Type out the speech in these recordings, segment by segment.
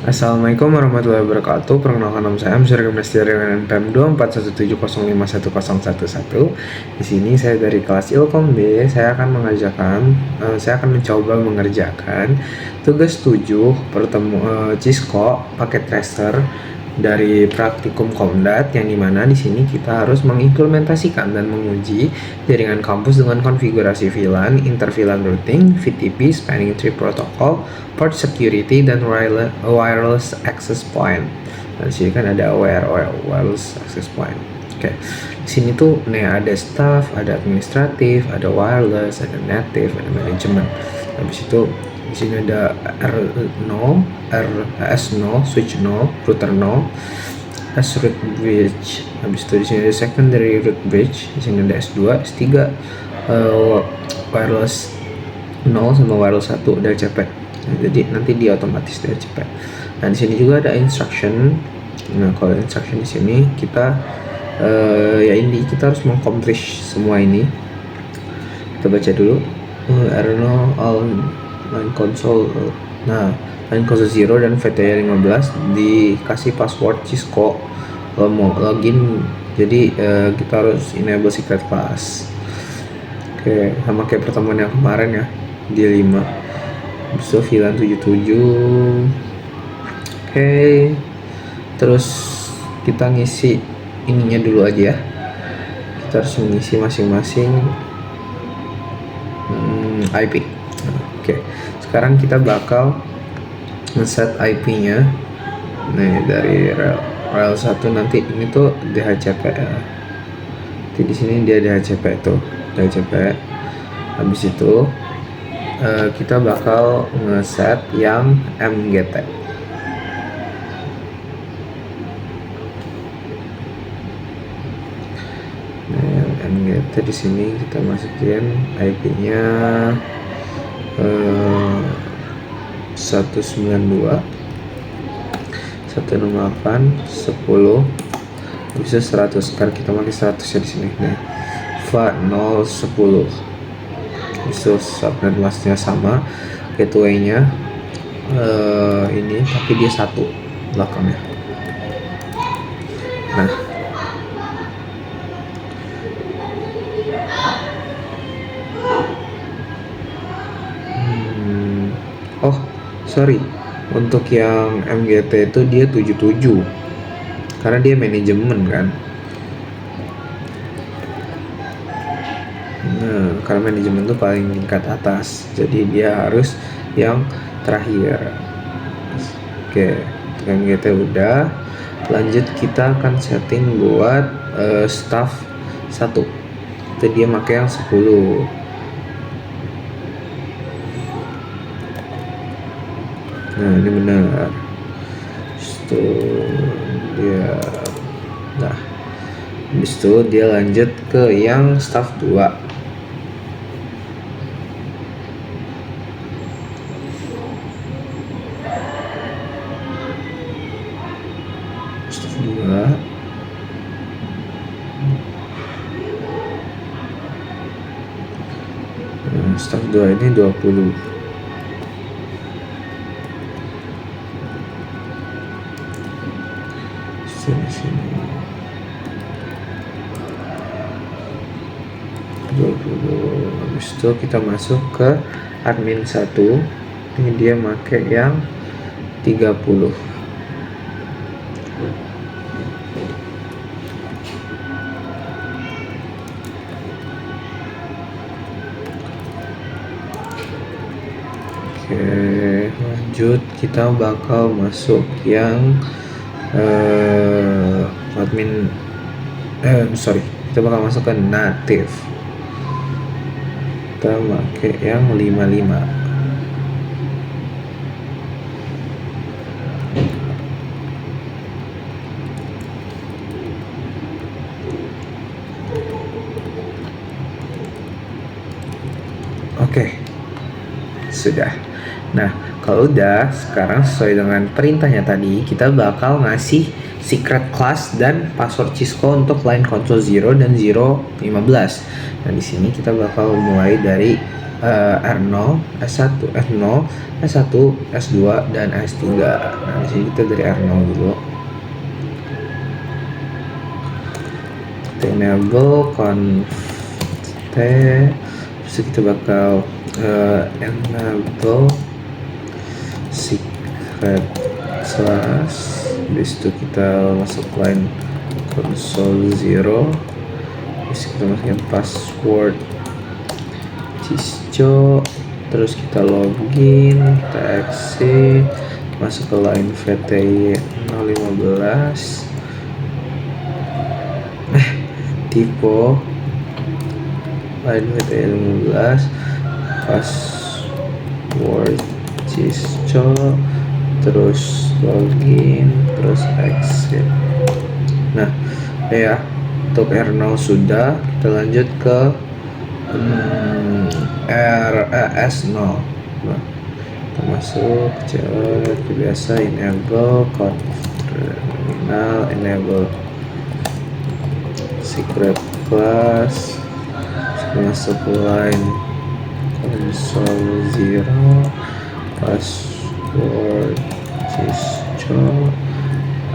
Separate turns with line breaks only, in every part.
Assalamualaikum warahmatullahi wabarakatuh. Perkenalkan nama saya Amsyar Gimnastia dengan NPM 24170051111. Di sini saya dari kelas Ilkom B. Saya akan mencoba mengerjakan tugas 7 Cisco paket tracer dari praktikum Komdat, yang dimana di sini kita harus mengimplementasikan dan menguji jaringan kampus dengan konfigurasi VLAN, inter-VLAN routing, VTP, spanning tree protocol, port security, dan wireless access point. Nah, di sini kan ada wireless access point. Oke, di sini tuh ada staff, ada administratif, ada wireless, ada native, ada manajemen. Habis itu di sini ada R0, S0, switch 0, router 0, S root bridge. Habis itu di sini ada secondary root bridge. Di sini ada S2, S3, wireless 0 sama wireless 1 dari CP. Nah, jadi nanti dia otomatis dari CP. Nah, di sini juga ada instruction. Nah, kalau instruction di sini kita kita harus mengcomplish semua ini. Kita baca dulu. R0 all line console. Nah, line console 0 dan VTY 15 dikasih password Cisco kalau mau login. Jadi kita harus enable secret class. Oke, sama kayak pertemuan yang kemarin ya, di 5. So VLAN 77. Oke, terus kita ngisi ininya dulu aja ya. Kita harus mengisi masing-masing IP. Oke, sekarang kita bakal ngeset IP-nya. Nah, dari rel 1 nanti ini tuh DHCP ya. Jadi di sini dia DHCP tuh, DHCP. Habis itu kita bakal ngeset yang MGT. Nah, MGT di sini kita masukin IP-nya 192 168 10 bisa 100. Sekarang kita pakai 100 ya di sini. Nah, VA 010 bisa subnet masknya sama, gateway-nya ini tapi dia satu belakangnya. Nah, oh sorry, untuk yang MGT itu dia 77 karena dia manajemen kan. Nah, karena manajemen tuh paling tingkat atas, jadi dia harus yang terakhir. Oke, MGT udah. Lanjut kita akan setting buat staff 1. Itu dia pakai yang 10. Nah, ini benar. Itu dia. Nah, habis itu dia lanjut ke yang staff 2. Staff 2. Nah, staff 2 ini 20. Sini 20. Habis itu kita masuk ke admin 1. Ini dia make yang 30. Oke, lanjut kita bakal masuk yang admin kita bakal masuk ke native. Kita pakai yang 55. Oke, sudah. Nah, kalau udah, sekarang sesuai dengan perintahnya tadi, kita bakal ngasih secret class dan password Cisco untuk line console 0 dan 015. Nah, di sini kita bakal mulai dari R0, S1, S0, S1, S2 dan S3. Nah, di sini kita dari R0 dulu. Kita enable conf t, terus kita bakal enable secret slash, habis itu kita masuk line console 0, terus kita masukin password cisco, terus kita login, kita exit, masuk ke line VTY 015, tipe line VTY 15, password cisco, terus login, terus exit. Nah ya, untuk R0 sudah. Kita lanjut ke S0. Nah, kita masuk cewek biasa, enable terminal, enable secret class, masuk line console 0, password cisco,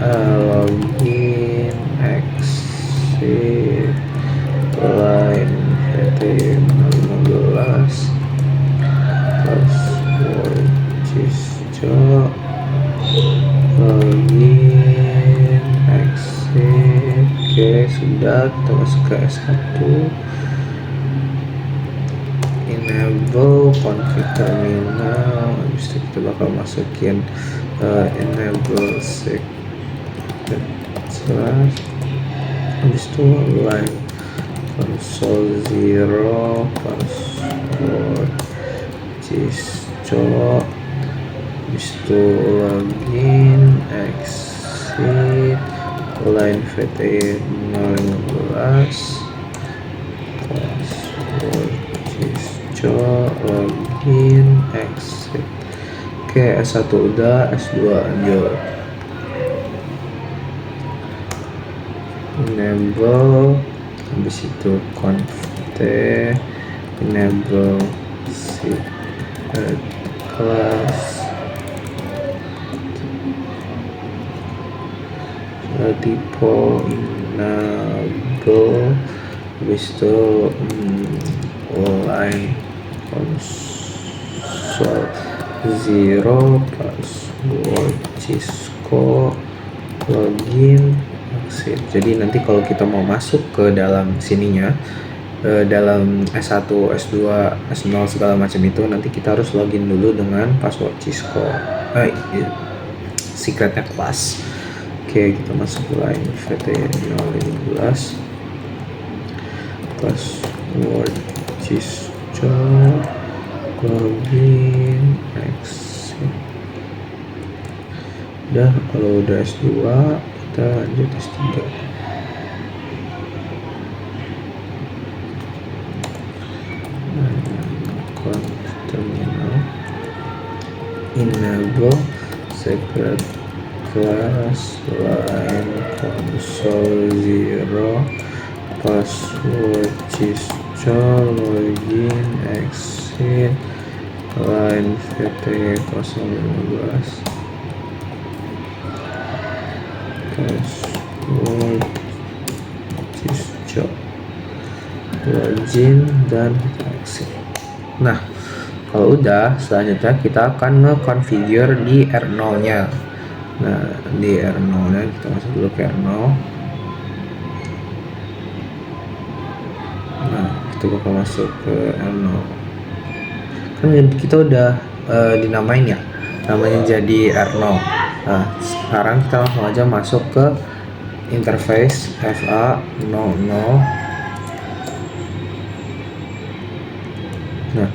login, exit, line VTY 15, password cisco, login, exit. Oke, sudah. Kita masuk ke S1, enable config terminal, habis itu kita bakal masukin enable secret slash, habis itu line console 0, password cisco, habis itu login, exit, line VTY 015, password cisco, login, exit. Oke, S1 udah, S2 lanjut. Enable, habis itu conf t, enable secret class, tipe enable, habis itu line console 0, password cisco, login, exit. Jadi nanti kalau kita mau masuk ke dalam sininya, dalam S1, S2, S0 segala macam itu, nanti kita harus login dulu dengan password cisco, secretnya class. Oke, kita masuk ke line VTY 015, password cisco, login, exit. Udah, kalau udah S2 kita lanjut S3. Terminal, enable secret class, line console 0, password cisco, login, exit, line VTY 015, password cisco, login, dan exit. Nah, kalau udah, selanjutnya kita akan nge-configure di R0 nya. Nah, di R0 nya kita masuk dulu ke R0. Nah, kita bakal masuk ke R0. Kan kita udah dinamain ya, namanya jadi R0. Nah, sekarang kita langsung aja masuk ke interface FA00. Nah,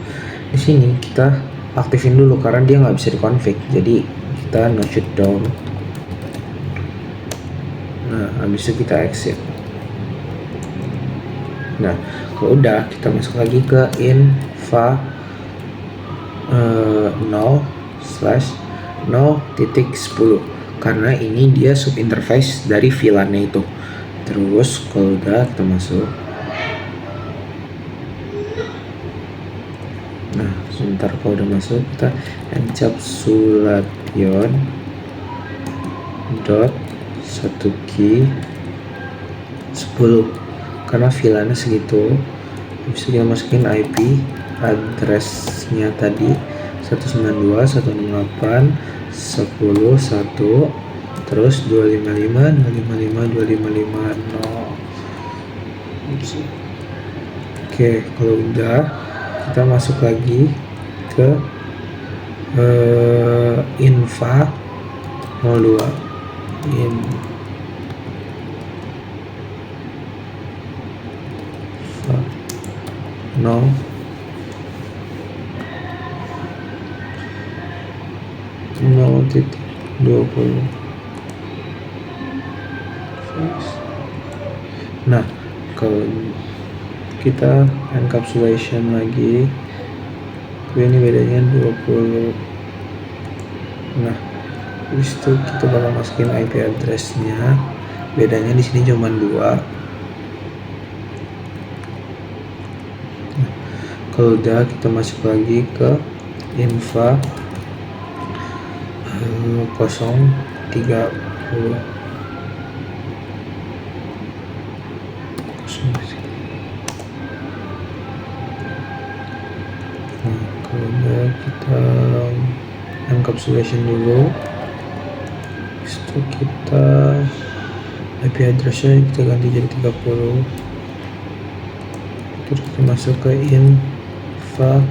di sini kita aktifin dulu karena dia nggak bisa dikonfig, jadi kita no shutdown. Nah, habis itu kita exit. Nah, kalau udah, kita masuk lagi ke infa 0/0.10 karena ini dia sub interface dari VLAN-nya itu. Terus kalau udah, kita masuk. ntar kalau udah masuk kita encapsulation dot 1 key 10 karena VLAN-nya segitu. Bisa kita masukin IP address-nya tadi 192.168.10.1 terus 255.255.255.0. Oke, kalau udah kita masuk lagi ke infa 02 infa 0 0.20. Nah, kalau kita encapsulation lagi, ini bedanya 20. Nah, habis itu kita bakal masukin IP address-nya. Bedanya di sini cuma 2. Nah, kalau udah kita masuk lagi ke infa 030. Nah, kalau udah kita encapsulation dulu, itu kita IP address-nya kita ganti jadi 30. Terus kita masuk ke infa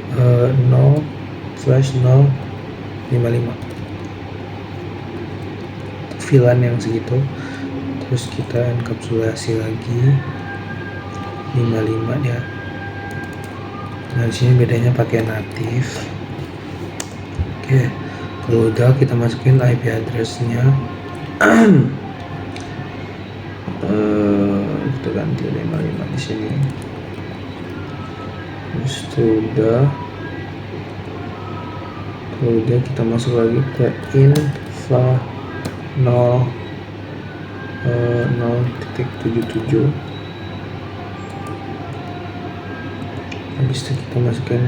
0/055 VLAN yang segitu. Terus kita enkapsulasi lagi 55 ya. Nah, di sini bedanya pakai native. Oke, kalau udah kita masukin IP address-nya. Kita ganti 55 di sini. Terus sudah, kalau udah kita masuk lagi ke infa 0.77. Habis itu kita masukkan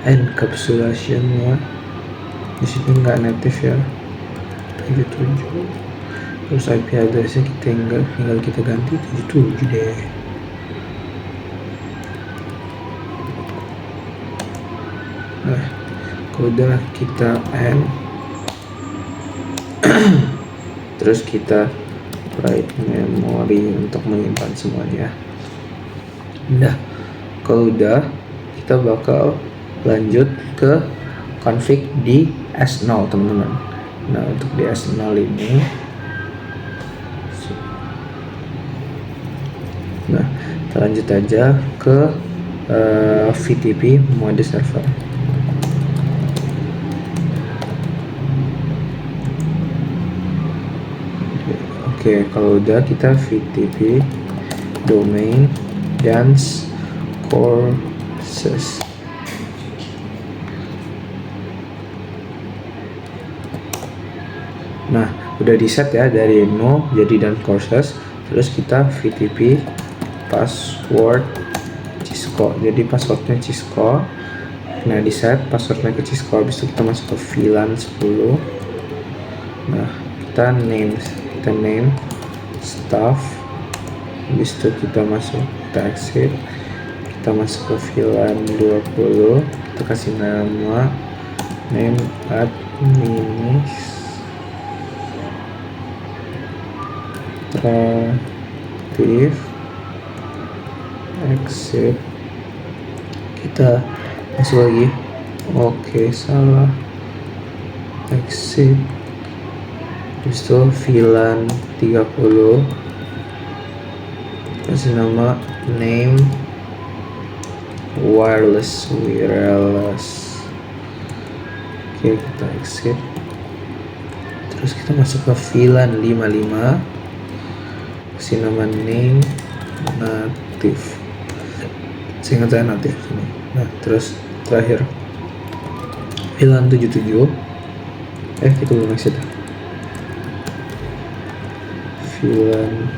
encapsulation-nya. Di sini nggak native ya, 77. Terus IP address-nya tinggal kita ganti 77 deh. Nah, kalau udah kita end, terus kita write memory untuk menyimpan semuanya. Udah, kalau udah kita bakal lanjut ke config di S0 teman-teman. Nah, untuk di S0 ini, nah kita lanjut aja ke VTP mode server. Oke, kalau udah kita VTP domain dance courses. Nah, udah di set ya dari no jadi dan courses. Terus kita VTP password Cisco. Jadi passwordnya Cisco. Nah, di set passwordnya ke Cisco. Habis itu kita masuk ke VLAN 10. Nah, kita name staff. Habis itu kita masuk, kita exit, kita masuk ke VLAN 20, kita kasih nama name administrative, exit, kita masuk lagi, oke salah, exit. Habis itu VLAN 30, kasih nama name wireless. Oke, kita exit. Terus kita masuk ke VLAN 55, kasih nama name native. Seingat saya native ini. Nah, terus terakhir VLAN 77. Kita belum exit. VLAN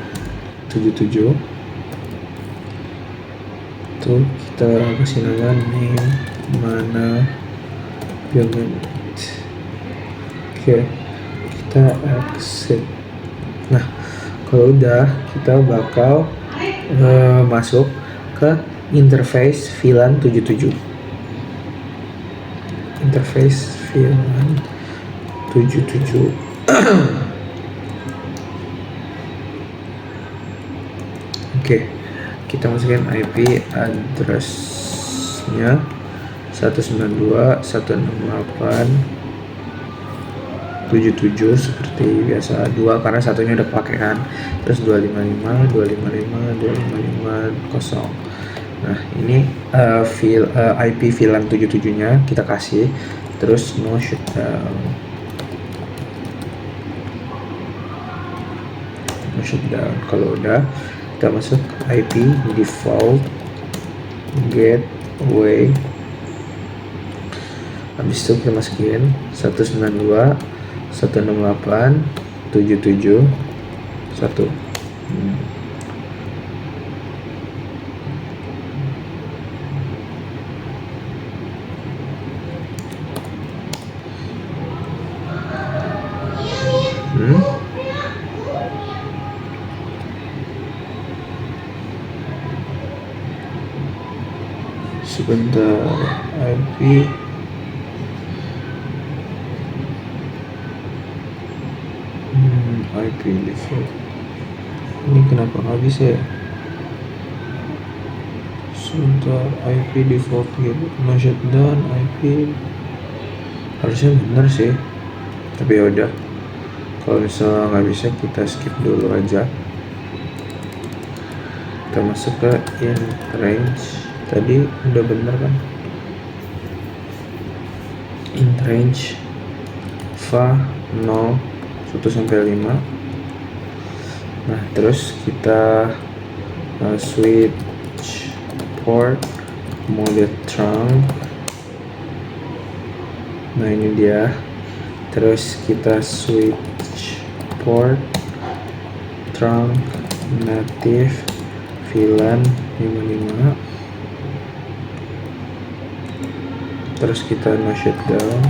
77 tuh kita kasih nama name mana unit. Oke, kita exit. Nah, kalau udah, kita bakal masuk ke interface VLAN 77. Interface VLAN 77. Oke, kita masukin IP address-nya 192.168.77 seperti biasa, 2 karena satunya udah pakai kan. Terus 255.255.255.0. Nah, ini IP VLAN 77-nya kita kasih. Terus no shutdown. No shutdown. Kalau udah, kita masuk IP default gateway. Habis itu kita masukin 192.168.77.1. Sebentar, IP default ini kenapa nggak bisa ya? Sebentar, IP default gitu, no shutdown. IP harusnya benar sih, tapi ya udah, kalau misalnya nggak bisa kita skip dulu aja. Kita masuk ke in range. Tadi udah bener kan? In range va 0 1 sampai 5. Nah, terus kita switch port mode trunk. Nah, ini dia. Terus kita switch port trunk native VLAN 55. Terus kita no shutdown,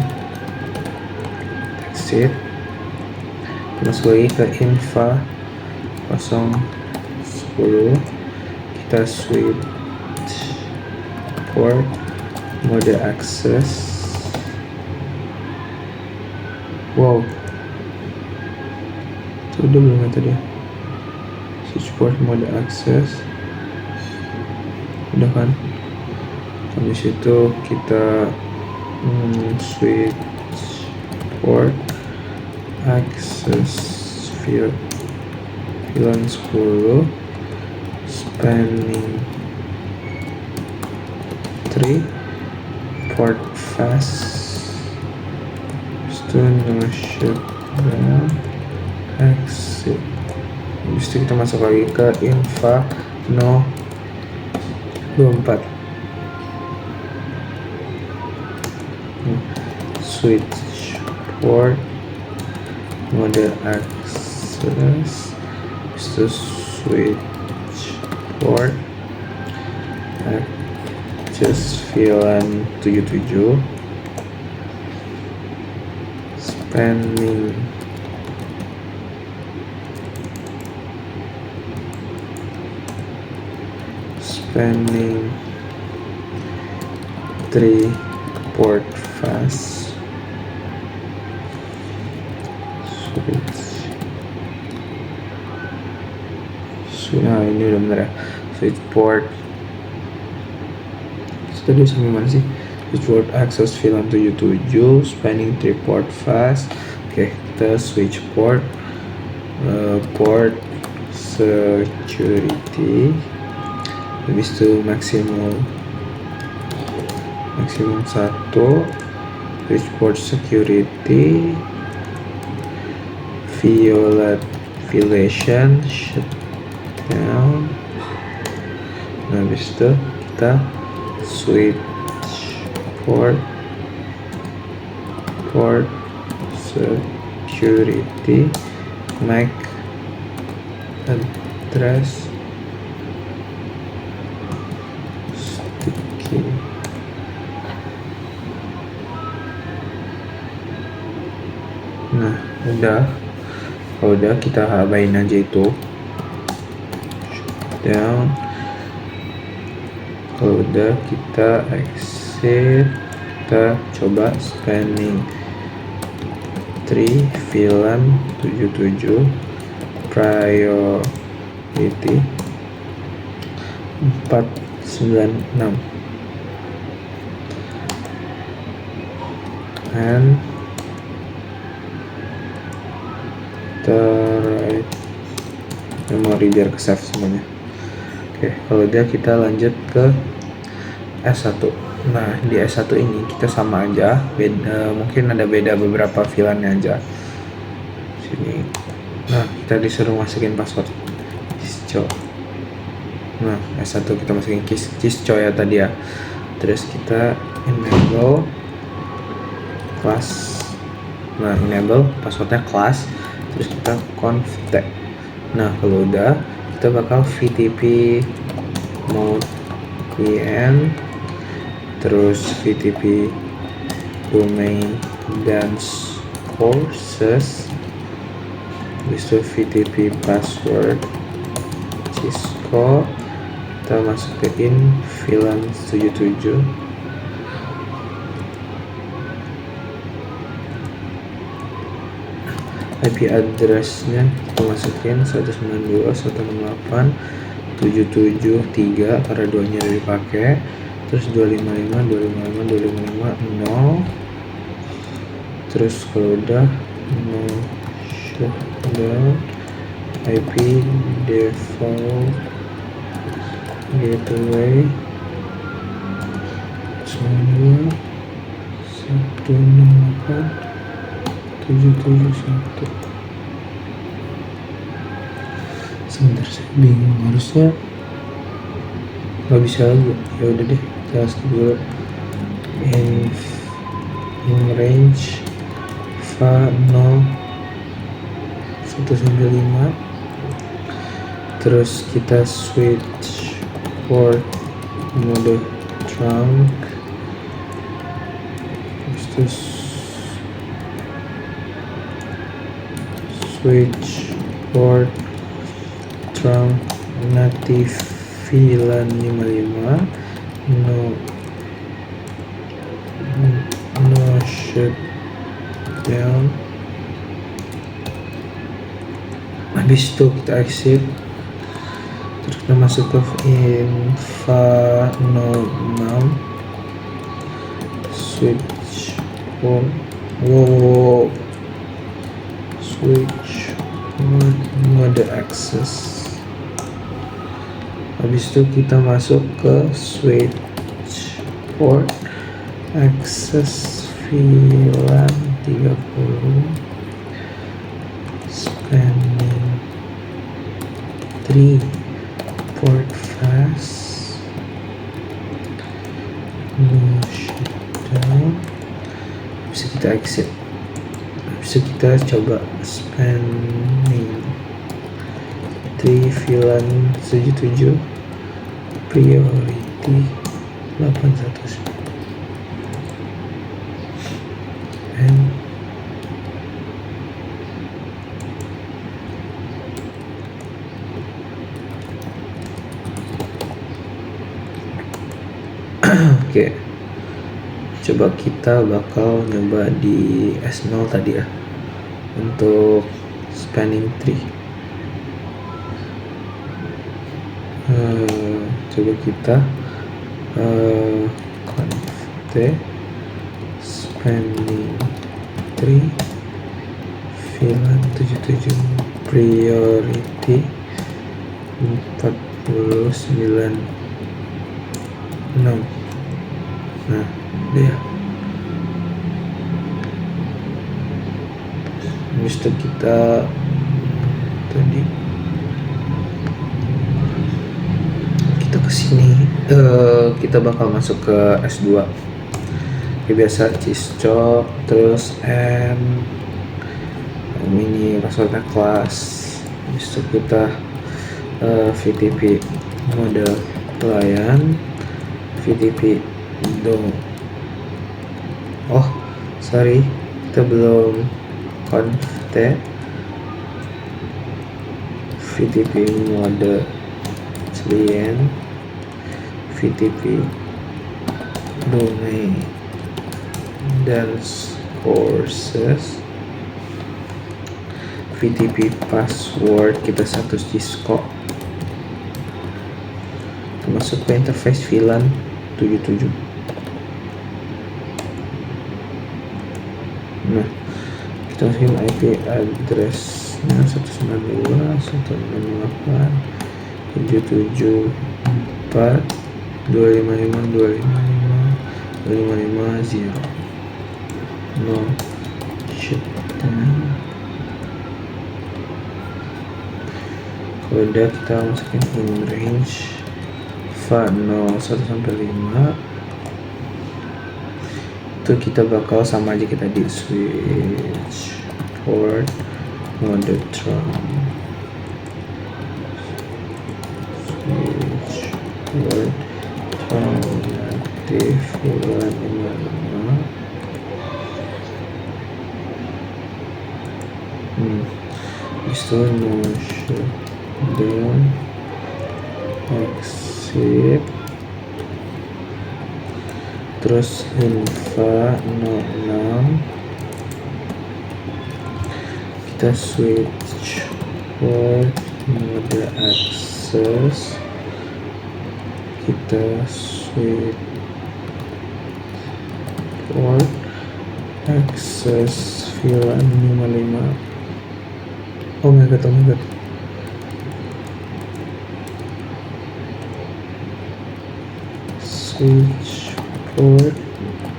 exit. Masuk lagi ke infa 010. Kita switch port mode access. Wow, itu udah belum ya tadi? Switch port mode access udah kan? Habis itu kita switch port access VLAN 10 spanning 3 port fast. No shutdown, exit. Habis itu kita masuk lagi ke infa no 24. Switch port mode access. Habis itu switch port access VLAN 77 spanning 3 port fast. Nah, ini udah bener ya. Switch port tadi sampai mana sih? Switch port access VLAN 77 spanning 3 port fast. Oke, kita switch port port security. Habis itu maksimum 1. Switch port security violation shutdown. Nah, habis itu kita switch port security MAC address sticky. Nah kalau udah kita abain aja itu down. Kalau udah kita exit, kita coba spanning tree VLAN 77 priority 496 and terwrite memori biar ke save semuanya. Oke, kalau udah kita lanjut ke S1. Nah, di S1 ini kita sama aja, mungkin ada beda beberapa VLAN-nya aja. Sini. Nah, kita disuruh masukin password Cisco. Nah, S1 kita masukin Cisco ya tadi ya. Terus kita enable class. Nah, enable passwordnya class. Terus kita config. Nah, kalau udah kita bakal VTP mode client, terus VTP domain dan sources, habis itu VTP password Cisco, kita masukin VLAN 77. IP address-nya kita masukin 192.168.773 karena 2-nya udah dipakai. Terus 255.255.255.0. Terus kalau udah no shutdown, IP default gateway 92.168.771. Sebentar, saya bingung, harusnya nggak bisa lagi. Ya udah deh, kita skip dulu. In range va 0 195. Terus kita switch port mode trunk, terus switch port trunk native VLAN 55 no shutdown. Habis itu kita exit, terus kita masuk ke infa 06 switch port switch port mode access. Habis itu kita masuk ke switch port access VLAN 30 spanning 3 port fast no shutdown. Habis itu kita exit. Habis itu kita coba spanning 3 VLAN 77 priority 819 and oke, coba kita bakal nyoba di S0 tadi ya untuk spanning tree. Coba kita convert spanning tree VLAN 77 priority 496. Nah, dia habis itu kita tadi kita kesini, kita bakal masuk ke S2 ya, biasa Cisco, terus ini passwordnya kelas. Habis itu kita VTP mode pelayan, VTP sorry, kita belum conft VTP mode client VTP domain dan courses VTP password kita status Cisco masuk ke interface VLAN 77. Nah, kita masukin IP addressnya 192.168.255.255.255.0 no shutdown. Udah kita masukin in range va 0 1 sampai 5. Itu kita bakal sama aja kita di switch port mode tron switch port tron aktif VLAN 55. Restore no shutdown exit terus infa 06 kita switch port mode access kita switch port access VLAN 55. oh my god switch port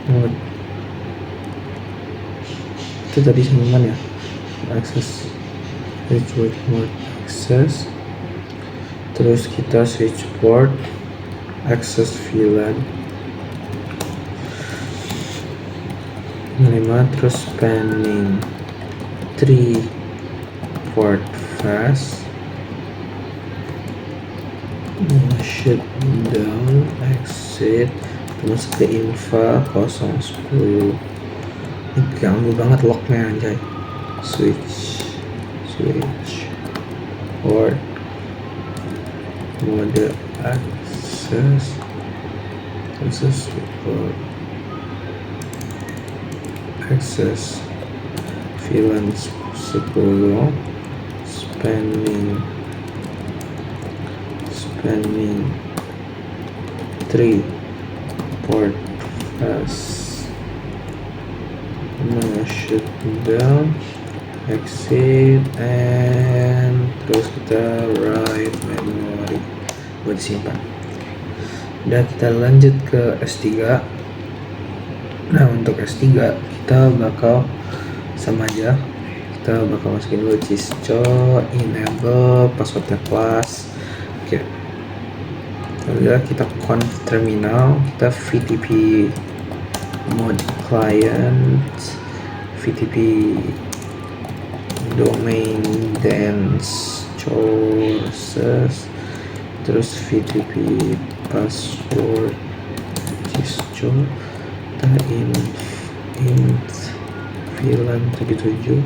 mode itu tadi sama ya access switch port mode access terus kita switch port access VLAN 5 terus spanning 3 port fast shutdown exit terus ke infa 010. Ini ganggu banget locknya anjay. Switch port mode access port access VLAN 10 spanning 3 port fast shutdown exit and terus kita write memory buat disimpan. Dan kita lanjut ke S3. Nah, untuk S3 kita bakal sama aja, kita bakal masukin dulu Cisco enable passwordnya class. Oke, lalu kita conf terminal, kita VTP mode client, VTP domain dance sources, terus VTP password Cisco, kita int VLAN 77,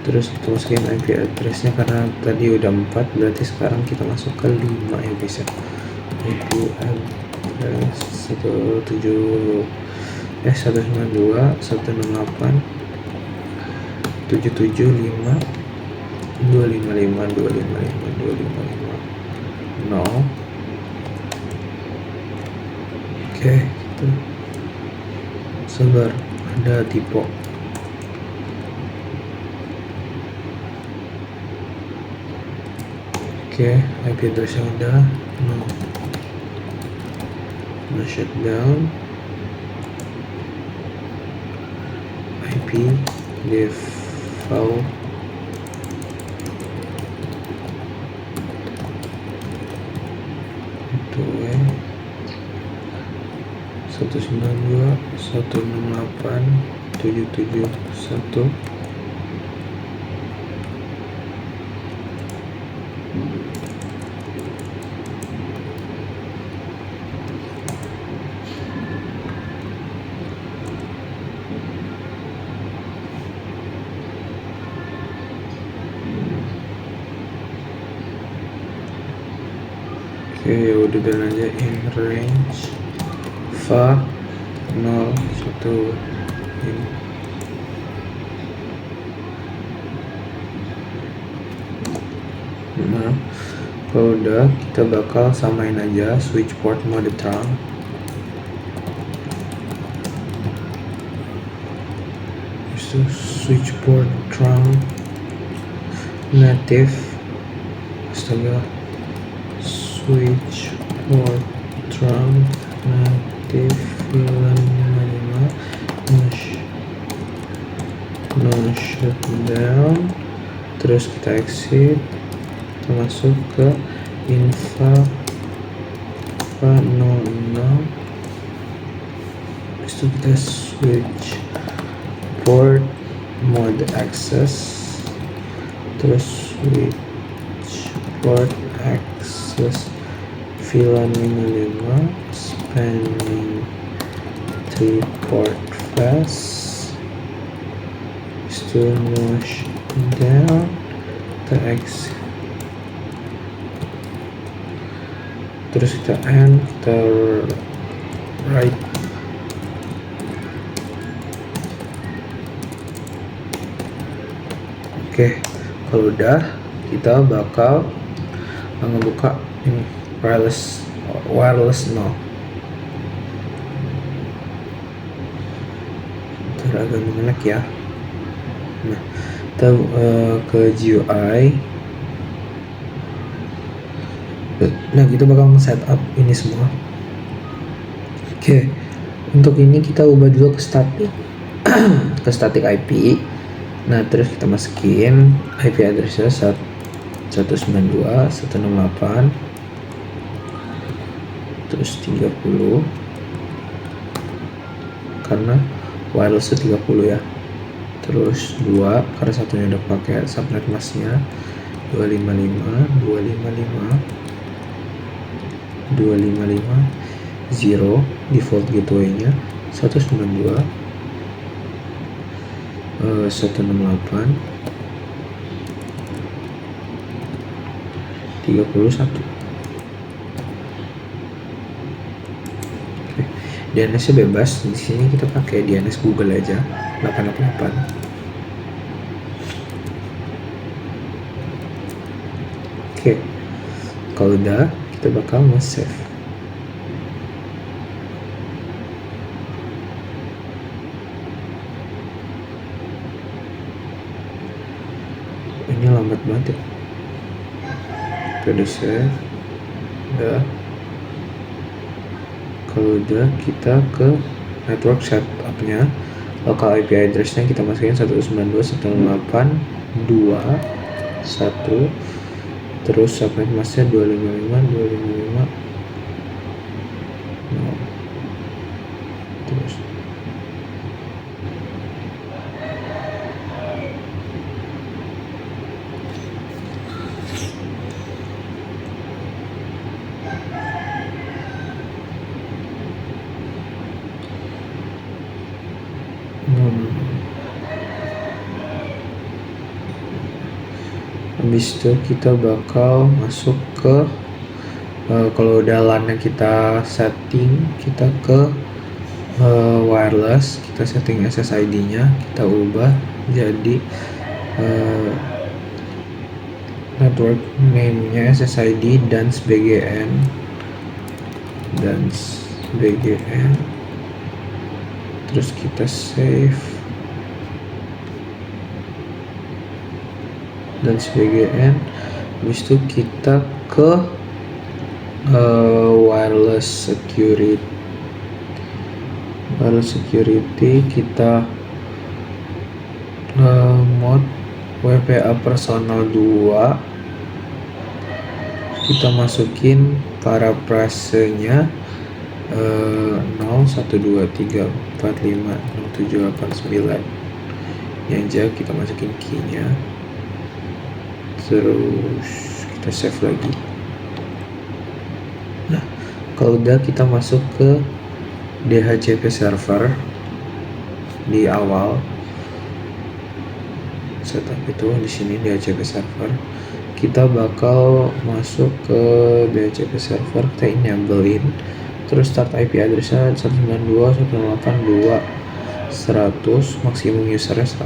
terus kita masukin IP addressnya karena tadi udah 4, berarti sekarang kita masuk ke 5 ya guys ya. IP address 192.168.255.255.255.0. Oke, gitu. Sabar, ada typo. Oke, IP addressnya udah no shutdown IP default itu 192.168.771. Oke, udah dan aja in range va 0 1 in. Nah, kalau udah kita bakal samain aja switch port mode trunk. Switch port trunk native, astaga, switch port trunk native VLAN 55 no shutdown. Terus kita exit, kita masuk ke infa 00. Terus kita switch port mode access, terus switch port access VLAN 55 spanning 3 port fast. Still no shutdown, kita exit, terus kita end, kita write. Oke, kalau udah kita bakal ngebuka ini wireless no. Agak mengelak ya. Nah, kita ke GUI. Nah, kita bakal setup ini semua. Oke, untuk ini kita ubah dulu ke static ke static IP. Nah, terus kita masukin IP addressnya 192.168 terus 30 karena wireless 30 ya, terus 2 karena satunya udah pakai subnet masknya 255 0 default gateway-nya 192 168 31. DNS-nya bebas. Di sini kita pakai DNS Google aja 888. Oke, kalau udah kita bakal nge-save. Ini lambat banget ya. Udah save, udah. Kalau udah kita ke network setupnya, local IP address-nya kita masukin 192.168.2.1, terus subnet masknya 255 no. Terus habis itu kita bakal masuk ke kalau udah LAN-nya kita setting, kita ke wireless, kita setting SSID-nya, kita ubah jadi network name-nya SSID dan BGN terus kita save dan BGN. Habis itu kita ke wireless security kita mode WPA personal 2, kita masukin paraphrasenya 01234567889 yang aja, kita masukin key-nya, terus kita save lagi. Nah, kalau udah kita masuk ke DHCP server di awal setup itu, di sini DHCP server kita bakal masuk ke DHCP server, kita enablein, terus start IP addressnya 192.168.2.100, maksimum usernya 100.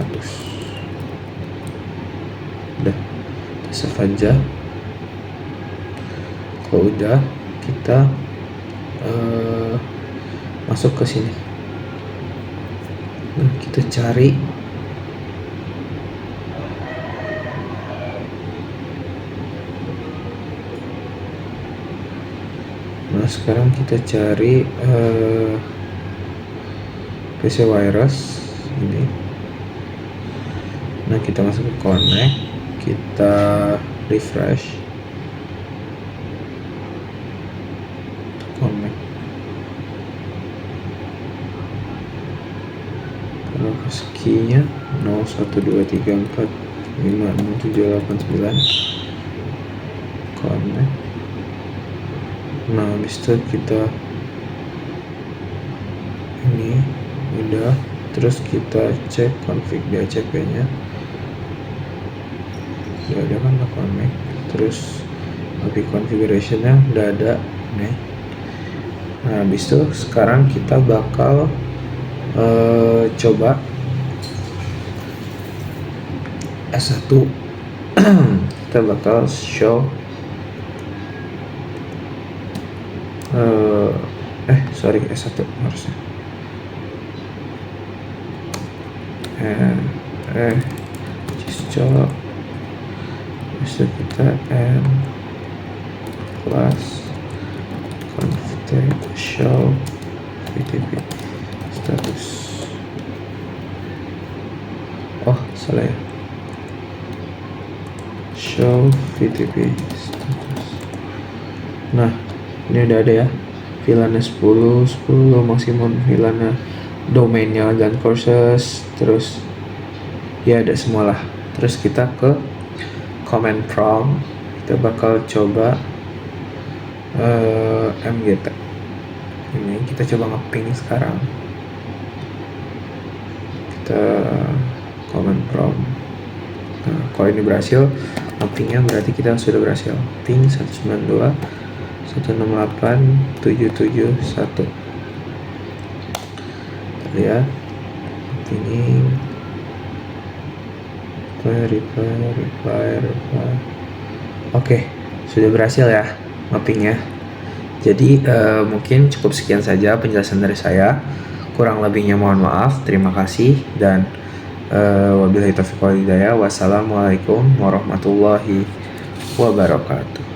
Udah, kita save aja. Kalau udah, kita masuk ke sini. Nah, kita cari sekarang kita cari PC virus ini. Nah, kita masuk ke connect, kita refresh, connect. Kalau key-nya 0123456789, connect. Nah, habis itu kita ini udah, terus kita cek config DHCP nya udah ada kan, connect, terus API configuration nya udah ada nih. Nah, habis itu sekarang kita bakal coba S1 kita bakal show S1 harusnya cok, bisa kita class config show VTP status. Oh, salah ya, show VTP status. Nah, ini udah ada ya, VLAN 10 maksimum VLAN, domainnya dan courses, terus ya ada semua lah. Terus kita ke command prompt, kita bakal coba mgt ini, kita coba nge-ping sekarang. Kita command prompt. Nah, kalau ini berhasil nge-pingnya, berarti kita sudah berhasil ping 192.168.771. Lihat ini reply. Oke, sudah berhasil ya mappingnya. Jadi mungkin cukup sekian saja penjelasan dari saya, kurang lebihnya mohon maaf. Terima kasih, dan wabillahi taufiq wal hidayah. Wassalamualaikum warahmatullahi wabarakatuh.